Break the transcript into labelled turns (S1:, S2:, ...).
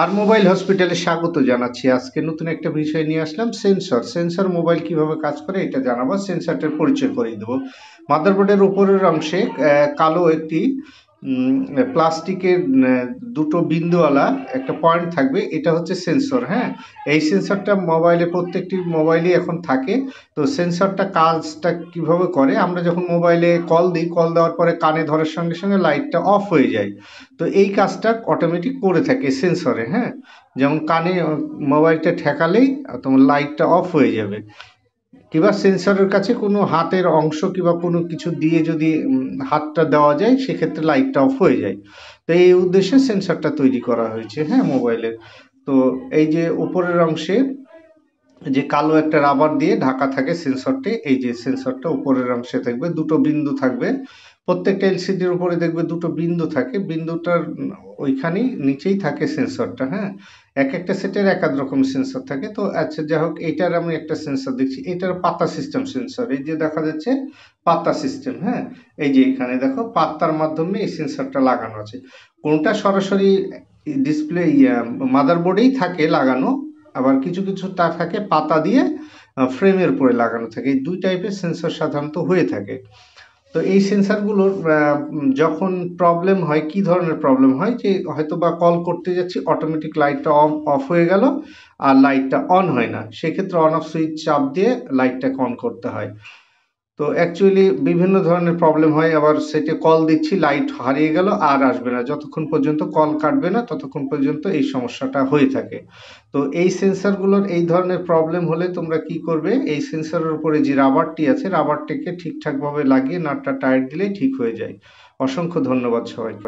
S1: আর mobile হসপিটালে স্বাগত জানাচ্ছি। আজকে নতুন একটা বিষয় নিয়ে আসলাম, সেন্সর মোবাইল কিভাবে কাজ করে এটা জানাবো। সেন্সরটার পরিচয় করিয়ে দেবো। মাদারবোর্ডের উপরের অংশে কালো একটি প্লাস্টিকের দুটো বিন্দুওয়ালা একটা পয়েন্ট থাকবে, এটা হচ্ছে সেন্সর। হ্যাঁ, এই সেন্সরটা মোবাইলে প্রত্যেকটি মোবাইলই এখন থাকে। তো সেন্সরটা কাজটা কিভাবে করে, আমরা যখন মোবাইলে কল দিই, কল দেওয়ার পরে কানে ধরার সঙ্গে সঙ্গে লাইটটা অফ হয়ে যায়। তো এই কাজটা অটোমেটিক করে থাকে সেন্সরে। হ্যাঁ, যেমন কানে মোবাইলটা ঠেকালেই তোমার লাইটটা অফ হয়ে যাবে, কিংবা সেন্সরের কাছে কোনো হাতের অংশ কিংবা কোনো কিছু দিয়ে যদি হাতটা দেওয়া যায়, সেক্ষেত্রে লাইটটা অফ হয়ে যায়। তো এই উদ্দেশ্যে সেন্সরটা তৈরি করা হয়েছে, হ্যাঁ, মোবাইলের। তো এই যে উপরের অংশে যে কালো একটা রাবার দিয়ে ঢাকা থাকে সেন্সরটি, এই যে সেন্সরটা উপরের অংশে থাকবে, দুটো বিন্দু থাকবে। প্রত্যেকটা এলসিডির উপরে দেখবে দুটো বিন্দু থাকে, বিন্দুটার ওইখানেই নিচেই থাকে সেন্সরটা। হ্যাঁ, এক একটা সেটের এক এক রকম সেন্সর থাকে। তো আচ্ছা, যাই হোক, এইটার আমি একটা সেন্সর দেখছি, এটার পাতা সিস্টেম সেন্সর। এই যে দেখা যাচ্ছে পাতা সিস্টেম। হ্যাঁ, এই যে এখানে দেখো পাতার মাধ্যমে এই সেন্সরটা লাগানো আছে। কোনটা সরাসরি ডিসপ্লে মাদারবোর্ডেই থাকে লাগানো, আবার কিছু কিছু তা থাকে পাতা দিয়ে ফ্রেমের উপরে লাগানো থাকে। এই দুই টাইপের সেন্সর সাধারণত হয়ে থাকে। তো এই সেন্সরগুলোর যখন প্রবলেম হয়, কি ধরনের প্রবলেম হয়, যে হয়তো বা কল করতে যাচ্ছি, অটোমেটিক লাইটটা অফ হয়ে গেল আর লাইটটা অন হয় না, সেক্ষেত্রে অন অফ সুইচ চাপ দিয়ে লাইটটাকে অন করতে হয়। তো অ্যাকচুয়ালি বিভিন্ন ধরনের প্রবলেম হয়। আবার সেটে কল দিচ্ছি, লাইট হারিয়ে গেল আর আসবে না, যতক্ষণ পর্যন্ত কল কাটবে না ততক্ষণ পর্যন্ত এই সমস্যাটা হয়ে থাকে। তো এই সেন্সরগুলোর এই ধরনের প্রবলেম হলে তোমরা কি করবে, এই সেন্সরের উপরে যে রাবারটি আছে, রাবারটিকে ঠিকঠাকভাবে লাগিয়ে নাটটা টাইট দিলেই ঠিক হয়ে যায়। অসংখ্য ধন্যবাদ সবাইকে।